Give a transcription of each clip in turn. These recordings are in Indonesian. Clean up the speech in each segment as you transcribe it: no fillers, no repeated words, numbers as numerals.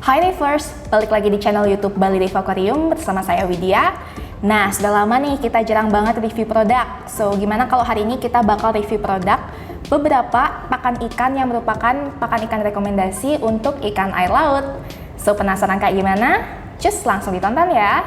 Hai Rivers, balik lagi di channel YouTube Bali Reef Aquarium bersama saya Widya. Nah, sudah lama nih kita jarang banget review produk. So, gimana kalau hari ini kita bakal review produk beberapa pakan ikan yang merupakan pakan ikan rekomendasi untuk ikan air laut. So, penasaran kayak gimana? Cus, langsung ditonton ya.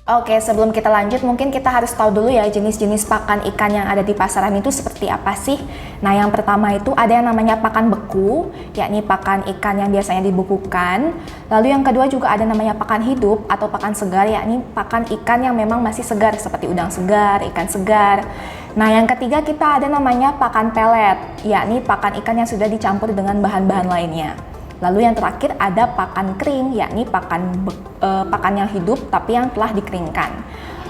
Oke, sebelum kita lanjut, mungkin kita harus tahu dulu ya jenis-jenis pakan ikan yang ada di pasaran itu seperti apa sih. Nah, yang pertama itu ada yang namanya pakan beku, yakni pakan ikan yang biasanya dibekukan. Lalu yang kedua juga ada namanya pakan hidup atau pakan segar, yakni pakan ikan yang memang masih segar seperti udang segar, ikan segar. Nah, yang ketiga kita ada namanya pakan pelet, yakni pakan ikan yang sudah dicampur dengan bahan-bahan lainnya. Lalu yang terakhir ada pakan kering, yakni pakan yang hidup tapi yang telah dikeringkan.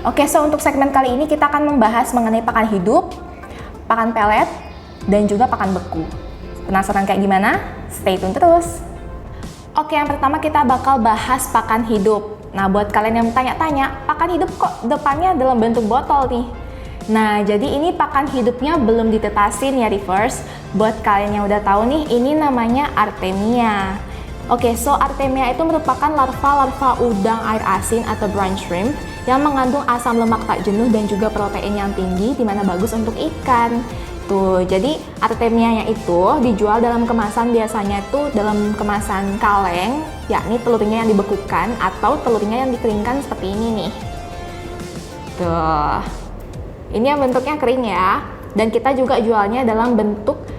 Oke, so untuk segmen kali ini kita akan membahas mengenai pakan hidup, pakan pelet, dan juga pakan beku. Penasaran kayak gimana? Stay tune terus. Oke, yang pertama kita bakal bahas pakan hidup. Nah, buat kalian yang tanya-tanya, pakan hidup kok depannya dalam bentuk botol nih? Nah, jadi ini pakan hidupnya belum ditetasin ya Rivers. Buat kalian yang udah tahu nih, ini namanya Artemia. Oke, so Artemia itu merupakan larva udang air asin atau brine shrimp yang mengandung asam lemak tak jenuh dan juga protein yang tinggi, dimana bagus untuk ikan. Tuh, jadi Artemianya itu dijual dalam kemasan, biasanya itu dalam kemasan kaleng, yakni telurnya yang dibekukan atau telurnya yang dikeringkan seperti ini nih. Tuh. Ini yang bentuknya kering ya, dan kita juga jualnya dalam bentuk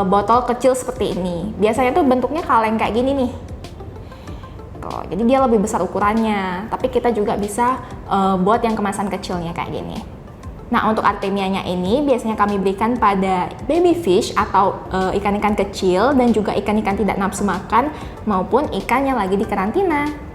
botol kecil seperti ini. Biasanya tuh bentuknya kaleng kayak gini nih. Tuh, jadi dia lebih besar ukurannya, tapi kita juga bisa buat yang kemasan kecilnya kayak gini. Nah, untuk Artemianya ini biasanya kami berikan pada baby fish atau ikan-ikan kecil dan juga ikan-ikan tidak nafsu makan maupun ikan yang lagi di karantina.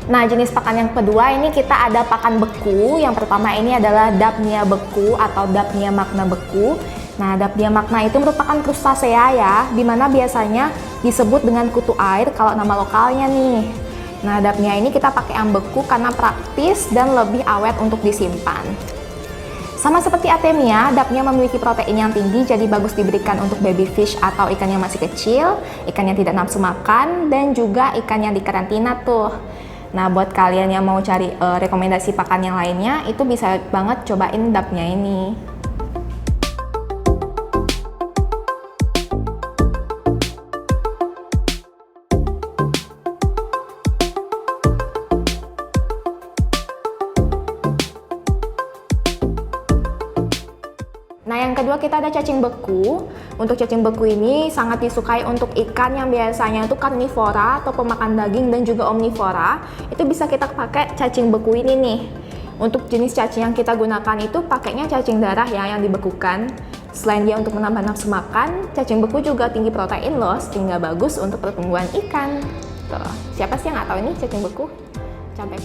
Nah, jenis pakan yang kedua ini kita ada pakan beku. Yang pertama ini adalah Dapnia beku atau Dapnia magna beku. Nah, Dapnia magna itu merupakan krustasea ya, dimana biasanya disebut dengan kutu air kalau nama lokalnya nih. Nah, Dapnia ini kita pakai yang beku karena praktis dan lebih awet untuk disimpan. Sama seperti Artemia, Dapnia memiliki protein yang tinggi, jadi bagus diberikan untuk baby fish atau ikan yang masih kecil, ikan yang tidak nafsu makan, dan juga ikan yang di karantina tuh. Nah, buat kalian yang mau cari rekomendasi pakan yang lainnya, itu bisa banget cobain Dapnia ini. Nah, yang kedua kita ada cacing beku. Untuk cacing beku ini sangat disukai untuk ikan yang biasanya itu karnivora atau pemakan daging dan juga omnivora. Itu bisa kita pakai cacing beku ini nih. Untuk jenis cacing yang kita gunakan itu pakainya cacing darah ya yang dibekukan. Selain dia untuk menambah nafsu makan, cacing beku juga tinggi protein loh, sehingga bagus untuk pertumbuhan ikan. Tuh, siapa sih yang nggak tahu ini cacing beku? Coba.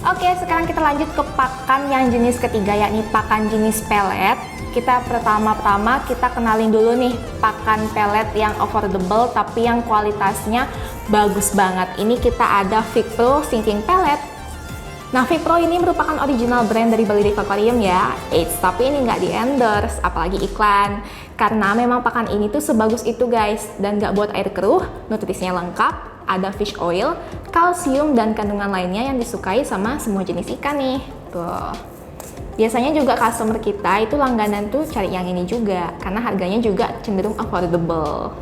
Oke, sekarang kita lanjut ke pakan yang jenis ketiga, yakni pakan jenis pelet. Kita pertama-tama kita kenalin dulu nih pakan pelet yang affordable tapi yang kualitasnya bagus banget. Ini kita ada Vicpro Sinking Pellet. Nah, Vicpro ini merupakan original brand dari Bali Reef Aquarium ya. Tapi ini nggak di-endorse, apalagi iklan. Karena memang pakan ini tuh sebagus itu guys, dan nggak buat air keruh, nutrisinya lengkap. Ada fish oil, kalsium, dan kandungan lainnya yang disukai sama semua jenis ikan nih. Tuh. Biasanya juga customer kita itu langganan tuh cari yang ini juga, karena harganya juga cenderung affordable.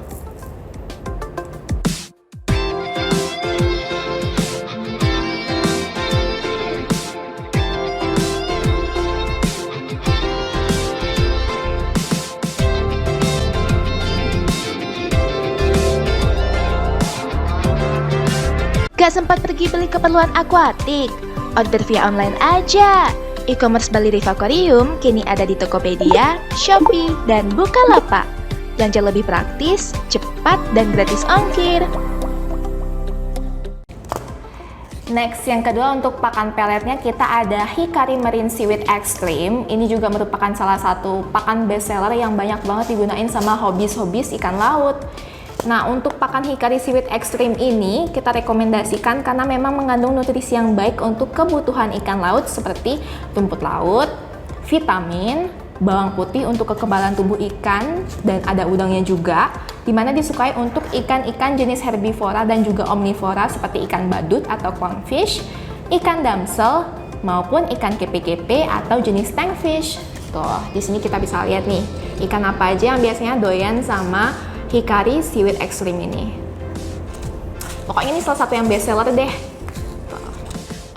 Gak sempat pergi beli keperluan akuatik? Order via online aja. E-commerce Bali Reef Aquarium kini ada di Tokopedia, Shopee, dan Bukalapak. Belanja lebih praktis, cepat, dan gratis ongkir. Next, yang kedua untuk pakan peletnya kita ada Hikari Marine Seaweed Extreme. Ini juga merupakan salah satu pakan bestseller yang banyak banget digunain sama hobis-hobis ikan laut. Nah, untuk pakan Hikari Seaweed Extreme ini kita rekomendasikan karena memang mengandung nutrisi yang baik untuk kebutuhan ikan laut seperti rumput laut, vitamin, bawang putih untuk kekebalan tubuh ikan, dan ada udangnya juga, dimana disukai untuk ikan-ikan jenis herbivora dan juga omnivora seperti ikan badut atau clownfish, ikan damsel, maupun ikan kepe-kepe atau jenis tankfish. Tuh, di sini kita bisa lihat nih, ikan apa aja yang biasanya doyan sama Hikari Seaweed Extreme ini. Pokoknya ini salah satu yang best seller deh.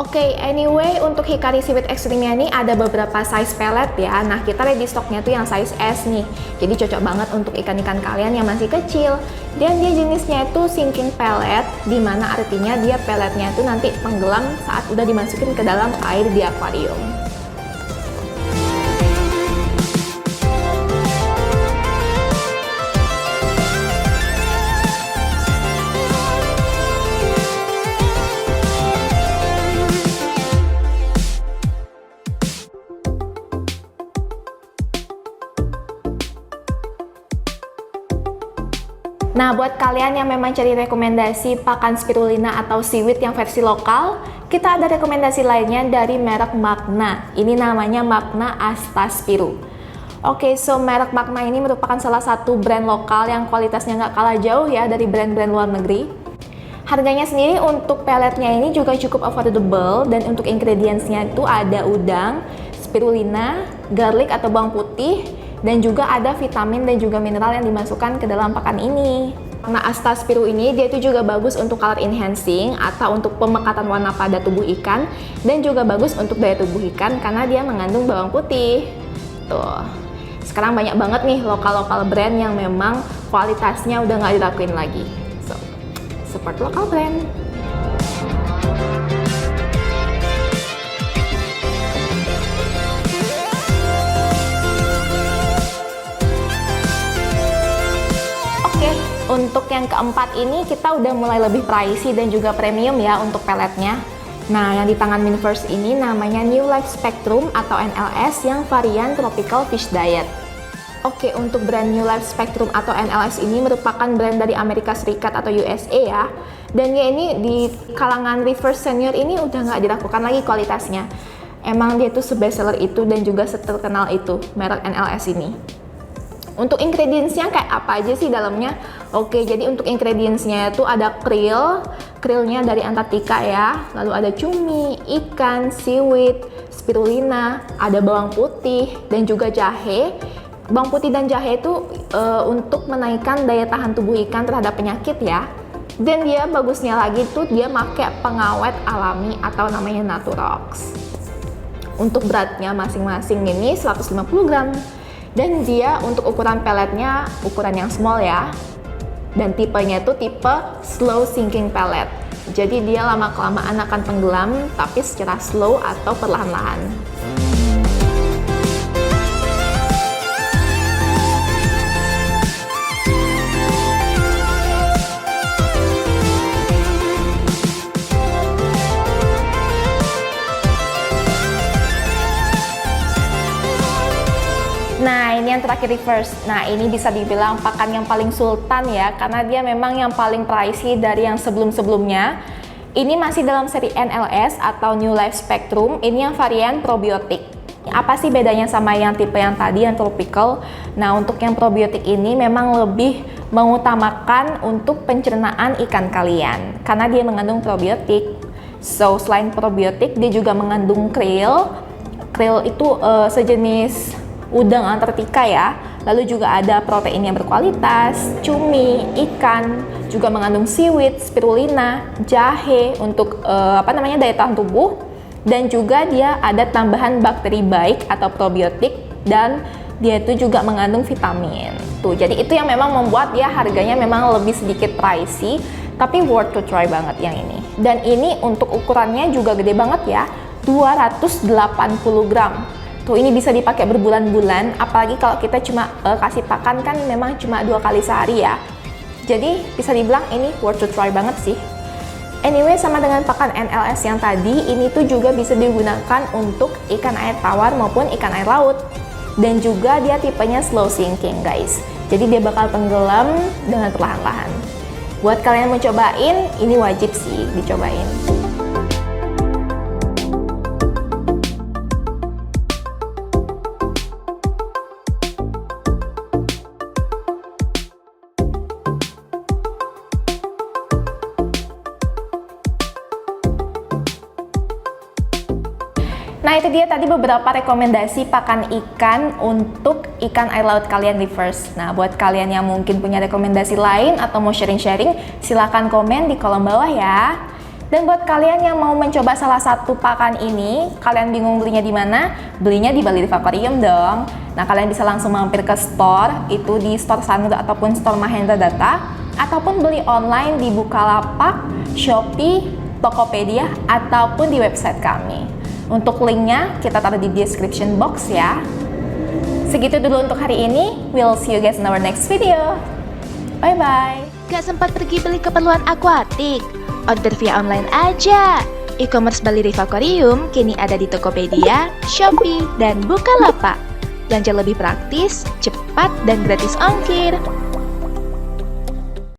Oke, anyway, untuk Hikari Seaweed Extreme ini ada beberapa size pelet ya. Nah, kita ready stocknya tuh yang size S nih. Jadi cocok banget untuk ikan-ikan kalian yang masih kecil. Dan dia jenisnya itu sinking pellet, dimana artinya dia peletnya itu nanti tenggelam saat udah dimasukin ke dalam air di akuarium. Nah, buat kalian yang memang cari rekomendasi pakan spirulina atau seaweed yang versi lokal, kita ada rekomendasi lainnya dari merek Magna. Ini namanya Magna Astaspiru. Oke, so merek Magna ini merupakan salah satu brand lokal yang kualitasnya nggak kalah jauh ya dari brand-brand luar negeri. Harganya sendiri untuk peletnya ini juga cukup affordable, dan untuk ingredientsnya itu ada udang, spirulina, garlic atau bawang putih, dan juga ada vitamin dan juga mineral yang dimasukkan ke dalam pakan ini. Nah, Astaspiru ini dia itu juga bagus untuk color enhancing atau untuk pemekatan warna pada tubuh ikan, dan juga bagus untuk daya tubuh ikan karena dia mengandung bawang putih. Tuh, sekarang banyak banget nih lokal-lokal brand yang memang kualitasnya udah nggak diraguin lagi. So, support lokal brand. Untuk yang keempat ini kita udah mulai lebih pricey dan juga premium ya untuk peletnya. Nah, yang di tangan Minverse ini namanya New Life Spectrum atau NLS yang varian Tropical Fish Diet. Oke, untuk brand New Life Spectrum atau NLS ini merupakan brand dari Amerika Serikat atau USA ya. Dan ya ini di kalangan reverse senior ini udah nggak diragukan lagi kualitasnya. Emang dia tuh sebestseller itu dan juga seterkenal itu merek NLS ini. Untuk ingredientsnya kayak apa aja sih dalamnya? Oke, jadi untuk ingredientsnya itu ada krillnya dari Antartika ya, lalu ada cumi, ikan, seaweed, spirulina, ada bawang putih dan juga jahe. Bawang putih dan jahe itu untuk menaikkan daya tahan tubuh ikan terhadap penyakit ya. Dan dia bagusnya lagi tuh dia pakai pengawet alami atau namanya Naturox. Untuk beratnya masing-masing ini 150 gram. Dan dia untuk ukuran peletnya ukuran yang small ya. Dan tipenya itu tipe slow sinking pellet. Jadi dia lama-kelamaan akan tenggelam tapi secara slow atau perlahan-lahan. Nah, ini yang terakhir reverse. Nah, ini bisa dibilang pakan yang paling sultan ya, karena dia memang yang paling pricey dari yang sebelum-sebelumnya. Ini masih dalam seri NLS atau New Life Spectrum, ini yang varian probiotik. Apa sih bedanya sama yang tipe yang tadi, yang tropical? Nah, untuk yang probiotik ini memang lebih mengutamakan untuk pencernaan ikan kalian, karena dia mengandung probiotik. So, selain probiotik, dia juga mengandung krill. Krill itu sejenis udang Antartika ya, lalu juga ada protein yang berkualitas, cumi, ikan, juga mengandung seaweed, spirulina, jahe untuk daya tahan tubuh, dan juga dia ada tambahan bakteri baik atau probiotik, dan dia itu juga mengandung vitamin. Tuh, jadi itu yang memang membuat dia harganya memang lebih sedikit pricey Tapi worth to try banget yang ini. Dan ini untuk ukurannya juga gede banget ya, 280 gram. Tuh, ini bisa dipakai berbulan-bulan, apalagi kalau kita cuma kasih pakan kan memang cuma 2 kali sehari ya. Jadi bisa dibilang ini worth to try banget sih. Anyway, sama dengan pakan NLS yang tadi, ini tuh juga bisa digunakan untuk ikan air tawar maupun ikan air laut. Dan juga dia tipenya slow sinking guys. Jadi dia bakal tenggelam dengan perlahan-lahan. Buat kalian yang mau cobain, ini wajib sih dicobain. Nah, itu dia tadi beberapa rekomendasi pakan ikan untuk ikan air laut kalian di First. Nah, buat kalian yang mungkin punya rekomendasi lain atau mau sharing-sharing, silahkan komen di kolom bawah ya. Dan buat kalian yang mau mencoba salah satu pakan ini, kalian bingung belinya di mana? Belinya di Bali Reef Aquarium dong. Nah, kalian bisa langsung mampir ke store, itu di store Sanur ataupun store Mahendra Data, ataupun beli online di Bukalapak, Shopee, Tokopedia, ataupun di website kami. Untuk linknya kita taruh di description box ya. Segitu dulu untuk hari ini. We'll see you guys in our next video. Bye bye. Gak sempat pergi beli keperluan akuatik? Order via online aja. E-commerce Bali Reef Aquarium kini ada di Tokopedia, Shopee, dan Bukalapak. Belanja lebih praktis, cepat, dan gratis ongkir.